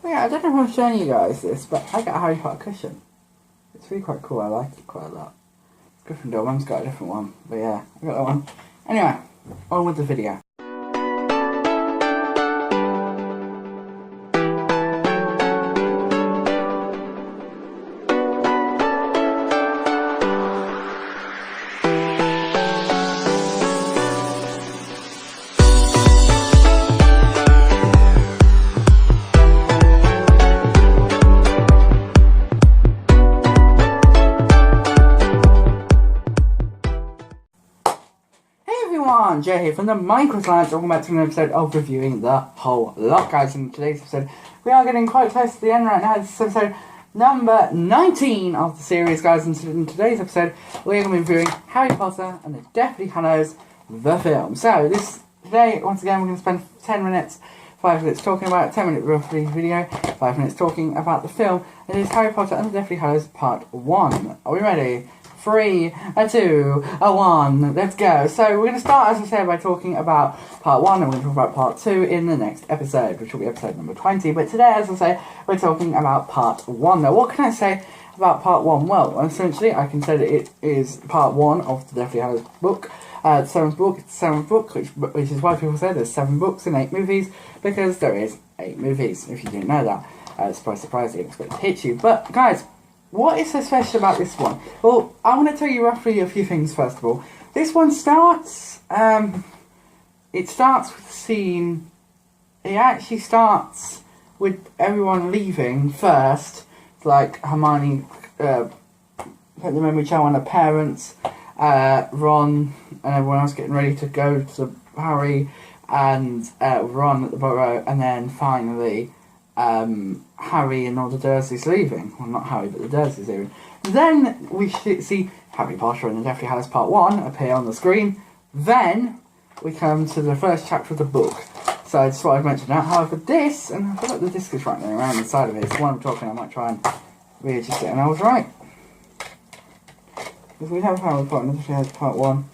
Yeah, I don't know if I've shown you guys this, but I got a Harry Potter cushion. It's really quite cool. I like it quite a lot. Gryffindor, Mum's got a different one, but yeah, I got that one. Anyway, on with the video. Jay here from the Minecraft Alliance. Welcome back to an episode of reviewing the whole lot, guys. In today's episode, we are getting quite close to the end right now. This is episode number 19 of the series, guys. And in today's episode, we're going to be reviewing Harry Potter and the Deathly Hallows, the film. So, today, once again, we're going to spend 10 minutes, 5 minutes talking about it, 10 minute roughly video, 5 minutes talking about the film. It is Harry Potter and the Deathly Hallows Part 1. Are we ready? 3, 2, 1, let's go. So we're going to start, as I said, by talking about part 1, and we're going to talk about part 2 in the next episode, which will be episode number 20. But today, as I say, we're talking about part 1. Now, what can I say about part 1? Well, essentially, I can say that it is part 1 of the Deathly Hallows book. The seventh book, which is why people say there's 7 books and 8 movies, because there is 8 movies, if you didn't know that. Surprise, surprise, I didn't expect to hit you. But, guys, what is so special about this one? Well, I want to tell you roughly a few things first of all. This one starts, it starts with a scene, it actually starts with everyone leaving first, like Hermione put the memory gel on her parents, Ron and everyone else getting ready to go to Harry and Ron at the burrow, and then finally Harry and all the Dursleys leaving. Well, not Harry, but the Dursleys leaving. Then we see Harry Potter and the Deathly Hallows Part 1 appear on the screen. Then we come to the first chapter of the book. So I just thought I'd mention that. However, this, and I forgot the disc is right there around the side of it. It's the one I'm talking, I might try and readjust it. And I was right. Because we have Harry Potter and the Deathly Hallows Part 1.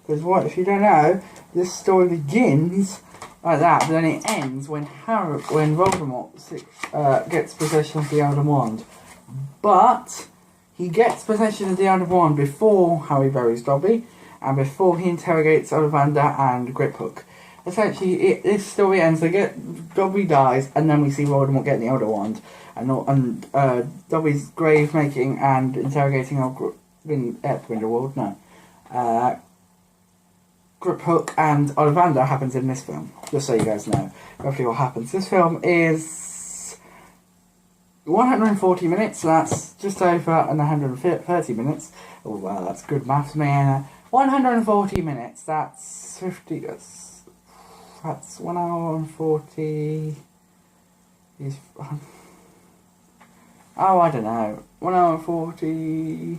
Because what, if you don't know, this story begins like that, but then it ends when Voldemort gets possession of the Elder Wand. But he gets possession of the Elder Wand before Harry buries Dobby, and before he interrogates Ollivander and Griphook. Essentially, this story ends. Dobby dies, and then we see Voldemort getting the Elder Wand, and Dobby's grave making and interrogating Grindelwald. Griphook and Ollivander happens in this film, just so you guys know roughly what happens. This film is 140 minutes, so that's just over 130 minutes. Oh wow, that's good maths, man. 140 minutes, that's 50, that's 1 hour and 40, oh, I don't know, 1 hour and 40,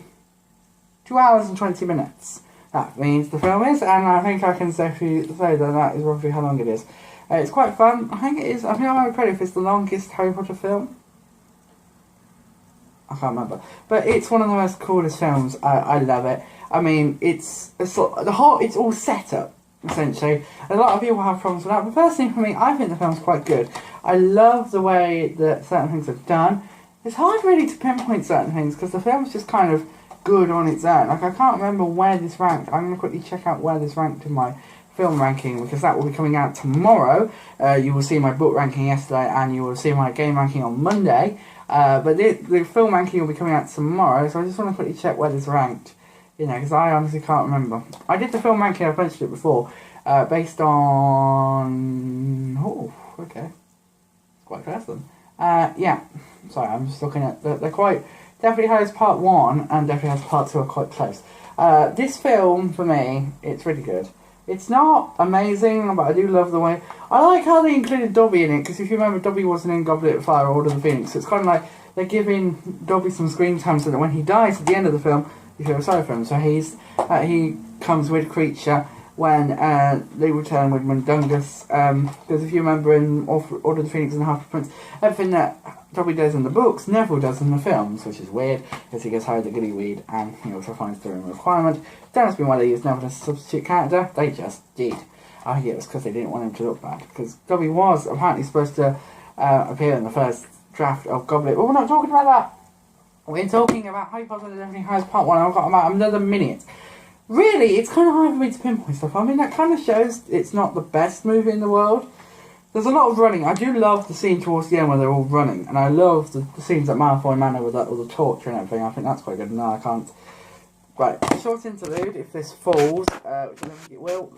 2 hours and 20 minutes. That means the film is, and I think I can safely say that is roughly how long it is. It's quite fun. I think it is. I think I'm credit if it's the longest Harry Potter film. I can't remember, but it's one of the most coolest films. I love it. I mean, it's all set up essentially. A lot of people have problems with that, but personally for me, I think the film's quite good. I love the way that certain things are done. It's hard really to pinpoint certain things because the film's just kind of good on its own. Like, I can't remember where this ranked. I'm going to quickly check out where this ranked in my film ranking, because that will be coming out tomorrow. You will see my book ranking yesterday, and you will see my game ranking on Monday. But the film ranking will be coming out tomorrow, so I just want to quickly check where this ranked. You know, because I honestly can't remember. I did the film ranking, I've mentioned it before, based on... Oh, okay. It's quite fast then. Yeah. Sorry, I'm just looking at... They're quite... Deathly Hallows Part 1 and Deathly Hallows Part 2 are quite close. This film, for me, it's really good. It's not amazing, but I do love the way... I like how they included Dobby in it, because if you remember, Dobby wasn't in Goblet of Fire or Order of the Phoenix, so it's kind of like they're giving Dobby some screen time so that when he dies at the end of the film, you feel sorry for him. So he comes with Creature when they return with Mundungus, because if you remember in Order of the Phoenix and the Half-Blood Prince, everything that Dobby does in the books, Neville does in the films, which is weird, because he gets hired the Goody Weed, and he also finds the room requirement. Don't ask me why they used Neville as a substitute character, they just did. I think it was because they didn't want him to look bad, because Dobby was apparently supposed to appear in the first draft of Goblet. But we're not talking about that. We're talking about Harry Potter and Deathly Hallows Part 1. I've got about another minute. Really, it's kind of hard for me to pinpoint stuff. I mean, that kind of shows it's not the best movie in the world. There's a lot of running. I do love the scene towards the end where they're all running. And I love the scenes at Malfoy Manor with all the torture and everything. I think that's quite good. No, I can't. Right, short interlude, if this falls, which I don't think it will.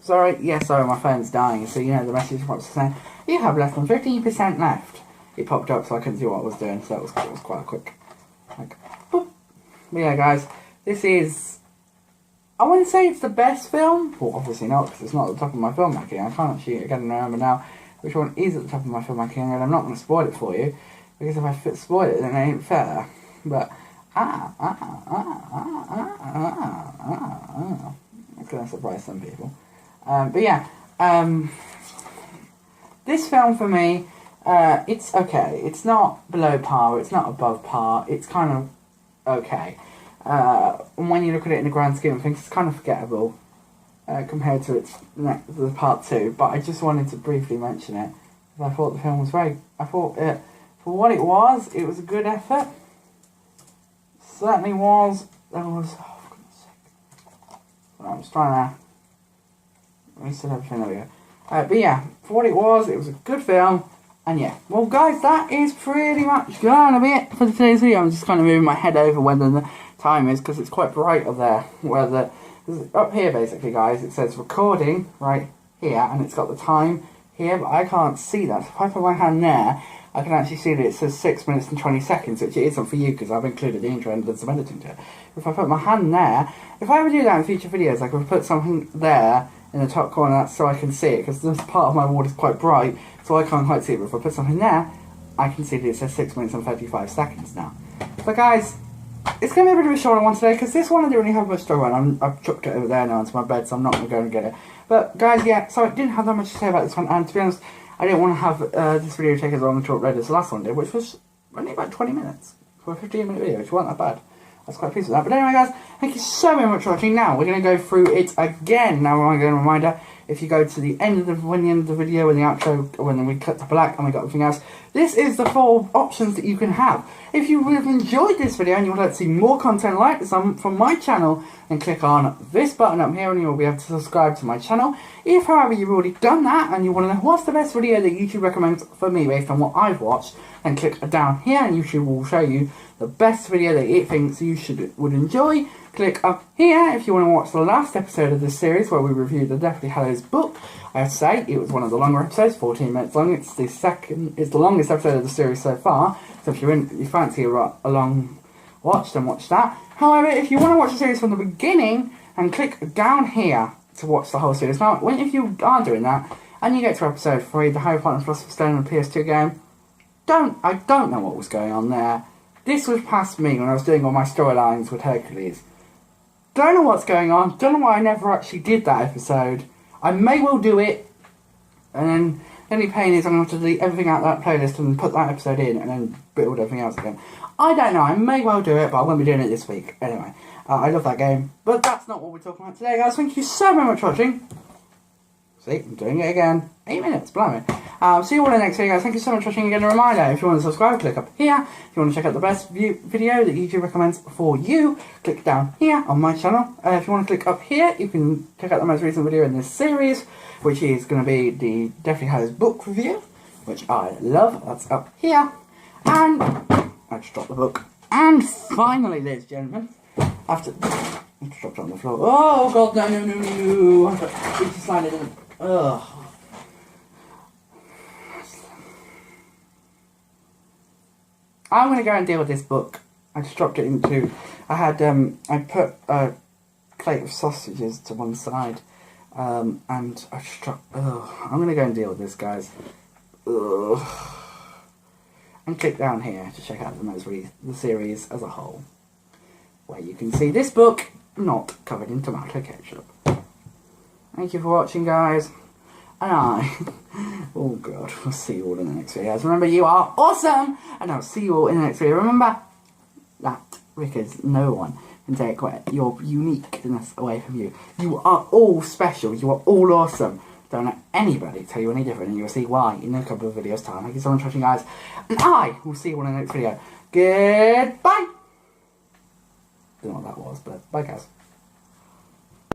Sorry, my phone's dying, so you know the message was saying, you have less than 15% left. It popped up, so I couldn't see what I was doing, so it was quite quick. Like, boop. But yeah, guys, this is, I wouldn't say it's the best film. Well, obviously not, because it's not at the top of my film ranking. I can't actually, again, remember now which one is at the top of my film ranking, and I'm not going to spoil it for you, because if I spoil it, then it ain't fair. But, it's going to surprise some people. But yeah, this film for me, it's okay. It's not below par, it's not above par, it's kind of okay. And when you look at it in the grand scheme of things, it's kind of forgettable compared to the part 2. But I just wanted to briefly mention it, because I thought the film was I thought it, for what it was a good effort. Certainly was. There was. Oh, for goodness sake. I'm just trying to reset everything. There we go. But yeah, for what it was a good film. And yeah, well, guys, that is pretty much gonna be it for today's video. I'm just kind of moving my head over where the time is, because it's quite bright up there. Up here, basically, guys, it says recording right here, and it's got the time here, but I can't see that. So if I put my hand there, I can actually see that it says 6 minutes and 20 seconds, which it isn't for you because I've included the intro and done some editing to it. If I put my hand there, if I ever do that in future videos, I could put something there in the top corner so I can see it, because this part of my wall is quite bright, so I can't quite see it. But if I put something there, I can see that it says 6 minutes and 35 seconds now. So guys, it's going to be a bit of a shorter one today, because this one I didn't really have much to go on. I've chucked it over there now into my bed, so I'm not going to go and get it. But guys, yeah, so I didn't have that much to say about this one, and to be honest, I didn't want to have this video take as long to upload as the last one did, which was only about 20 minutes for a 15-minute video, which wasn't that bad. I was quite pleased with that. But anyway, guys, thank you so very much for watching. Now, we're going to go through it again. Now, I'm going to reminder, if you go to the end of the video, when the outro, when we cut to black and we got everything else, this is the 4 options that you can have. If you have enjoyed this video and you would like to see more content like this from my channel, then click on this button up here and you will be able to subscribe to my channel. If, however, you've already done that and you want to know what's the best video that YouTube recommends for me based on what I've watched, then click down here and YouTube will show you the best video that it thinks you would enjoy. Click up here if you want to watch the last episode of this series where we reviewed the Deathly Hallows book. I have to say, it was one of the longer episodes, 14 minutes long. It's the longest episode of the series so far. So if you fancy a long watch, then watch that. However, if you want to watch the series from the beginning, and click down here to watch the whole series. Now, if you are doing that, and you get to episode 3, the Harry Potter and Philosopher's Stone on the PS2 game, I don't know what was going on there. This was past me when I was doing all my storylines with Hercules. Don't know what's going on. Don't know why I never actually did that episode. I may well do it, and then the only pain is I'm going to have to delete everything out of that playlist and put that episode in, and then build everything else again. I don't know. I may well do it, but I won't be doing it this week. Anyway, I love that game, but that's not what we're talking about today, guys. Thank you so very much for watching. See, I'm doing it again. 8 minutes, blimey. See you all in the next video, guys. Thank you so much for watching. Again, a reminder, if you want to subscribe, click up here. If you want to check out the best video that YouTube recommends for you, click down here on my channel. If you want to click up here, you can check out the most recent video in this series, which is going to be the Deathly Hallows book review, which I love. That's up here. And I just dropped the book. And finally, ladies and gentlemen, after... I just dropped it on the floor. Oh, God, no. We just slide it in. Ugh. I'm going to go and deal with this book. I just dropped it into... I put a plate of sausages to one side. And I just dropped... I'm going to go and deal with this, guys. Ugh. And click down here to check out the series as a whole, where you can see this book not covered in tomato ketchup. Thank you for watching, guys. And oh God, we'll see you all in the next video. Remember, you are awesome, and I'll see you all in the next video. Remember that, because no one can take your uniqueness away from you. You are all special. You are all awesome. Don't Don't let anybody tell you any different, and you'll see why in a couple of videos' time. Thank you so much for watching, guys, and I will see you all in the next video. Goodbye! Don't know what that was, but bye, guys.